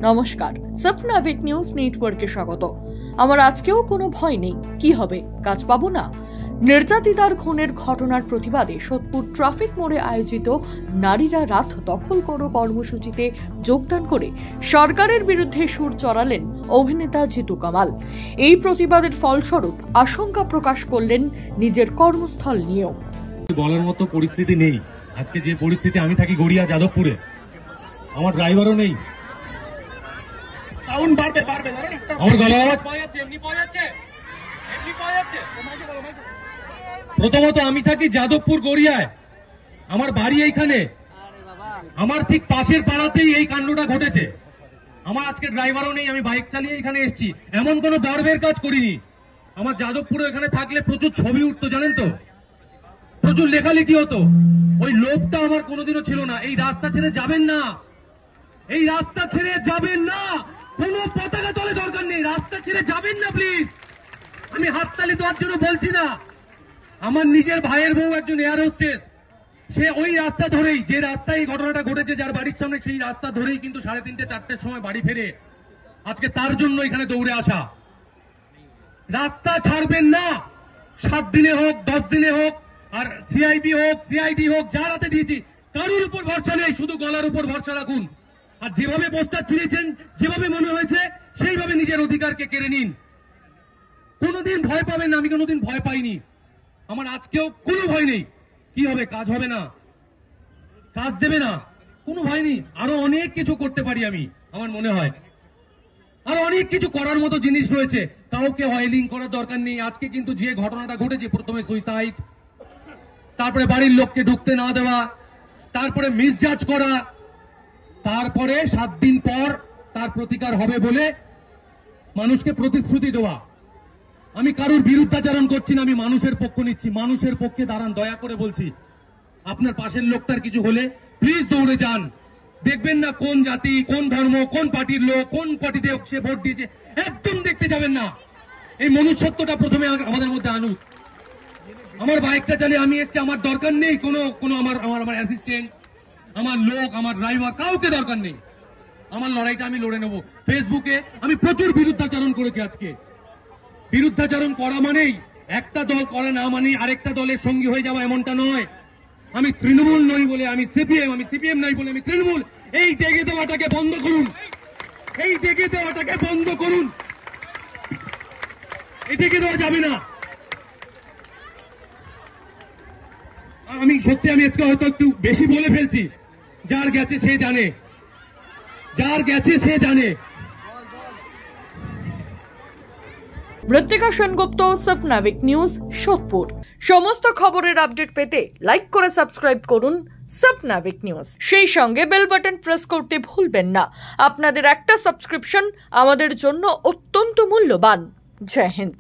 নমস্কার, সফনাভিক নিউজ নেটওয়ার্কে স্বাগত। আমার আজকেও কোনো ভয় নেই, কি হবে, কাজ পাবো না। নির্যাতিতার খুনের ঘটনার প্রতিবাদে সোদপুর ট্রাফিক মোড়ে আয়োজিত নারীরা রাত দখল করো কর্মসূচিতে যোগদান করে সরকারের বিরুদ্ধে সুর চড়ালেন অভিনেতা জিতু কামাল। এই প্রতিবাদের ফলস্বরূপ আশঙ্কা প্রকাশ করলেন নিজের কর্মস্থল নিয়েও। বলার মতো পরিস্থিতি নেই। আজকে যে পরিস্থিতি, আমি থাকি গড়িয়া যাদবপুরে, আমার ড্রাইভারও নেই। সাউন্ড বাড়বে আমার গলা আওয়াজ প্রথমত আমি থাকি যাদবপুর গড়িয়ায়, আমার বাড়ি এইখানে, আমার ঠিক পাশের পাড়াতেই এই কাণ্ডটা ঘটেছে। আমার আজকে ড্রাইভারও নেই, আমি বাইক চালিয়ে এখানে এসেছি। এমন কোনো গর্বের কাজ করিনি। আমার যাদবপুরে এখানে থাকলে প্রচুর ছবি উঠতো, জানেন তো, প্রচুর লেখালেখি হতো। ওই লোভটা আমার কোনোদিনও ছিল না। এই রাস্তা ছেড়ে যাবেন না, এই রাস্তা ছেড়ে যাবেন না, কোনো পতাকা তলে দরকার নেই, রাস্তা ছেড়ে যাবেন না প্লিজ। আমি হাততালি দেওয়ার জন্য বলছি না। আমার নিজের ভাইয়ের বউ একজন এয়ার হোস্টেস, সে ওই রাস্তা ধরেই, যে রাস্তায় এই ঘটনাটা ঘটেছে, যার বাড়ির সামনে, সেই রাস্তা ধরেই কিন্তু 3:30 4টের সময় বাড়ি ফেরে। আজকে তার জন্য এখানে দৌড়ে আসা। রাস্তা ছাড়বেন না, 7 দিনে হোক, 10 দিনে হোক, আর সিআইবি হোক, সিআইডি হোক, যার হাতে দিয়েছি, কারোর উপর ভরসা নেই, শুধু গলার উপর ভরসা রাখুন। আর যেভাবে পোস্টার ছিঁড়েছেন, যেভাবে মনে হয়েছে, সেইভাবে নিজের অধিকারকে কেড়ে নিন। কোনোদিন ভয় পাবেন না, আমি কোনোদিন ভয় পাইনি। আমার আজকেও কোনো ভয় নেই। কি হবে, কাজ হবে না, কাজ দেবে না, কোনো ভয় নেই। আরো অনেক কিছু করতে পারি আমি, আমার মনে হয় আরো অনেক কিছু করার মতো জিনিস রয়েছে। কাউকে হয়লিং করার দরকার নেই। আজকে কিন্তু যে ঘটনাটা ঘটেছে, প্রথমে সুইসাইড, তারপরে বাড়ির লোককে ঢুকতে না দেওয়া, তারপরে মিসজাজ করা, তারপরে 7 দিন পর তার প্রতিকার হবে বলে মানুষকে প্রতিশ্রুতি দেওয়া। আমি কারোর বিরুদ্ধাচরণ করছি না, আমি মানুষের পক্ষ নিচ্ছি। মানুষের পক্ষে দাঁড়ান, দয়া করে বলছি। আপনার পাশের লোকটার কিছু হলে প্লিজ দৌড়ে যান। দেখবেন না কোন জাতি, কোন ধর্ম, কোন পার্টির লোক, কোন পার্টিতে সে ভোট দিয়েছে, একদম দেখতে যাবেন না। এই মনুষ্যত্বটা প্রথমে আমাদের মধ্যে আনুক। আমার বাইকটা চালিয়ে আমি এসছি, আমার দরকার নেই কোনো আমার অ্যাসিস্ট্যান্ট, আমার লোক, আমার ড্রাইভার, কাউকে দরকার নেই। আমার লড়াইটা আমি লড়ে নেব। ফেসবুকে আমি প্রচুর বিরুদ্ধাচরণ করেছি। আজকে বিরুদ্ধাচরণ করা মানেই একটা দল করে না মানেই আরেকটা দলের সঙ্গী হয়ে যাওয়া, এমনটা নয়। আমি তৃণমূল নই বলে আমি সিপিএম, আমি সিপিএম নই বলে আমি তৃণমূল। এই দেগে দেওয়াটাকে বন্ধ করুন, এই দেগে দেওয়াটাকে বন্ধ করুন। এই দেগে দেওয়া যাবে না। আমি সত্যি, আমি আজকে হয়তো একটু বেশি বলে ফেলছি। যার গেছে সে জানে, যার গেছে সে জানে। মৃত্তিকা সেনগুপ্ত, সফনাভিক নিউজ, সোদপুর। সমস্ত খবরের আপডেট পেতে লাইক করে সাবস্ক্রাইব করুন সফনাভিক নিউজ। সেই সঙ্গে বেল বাটন প্রেস করতে ভুলবেন না। আপনাদের একটা সাবস্ক্রিপশন আমাদের জন্য অত্যন্ত মূল্যবান। জয় হিন্দ।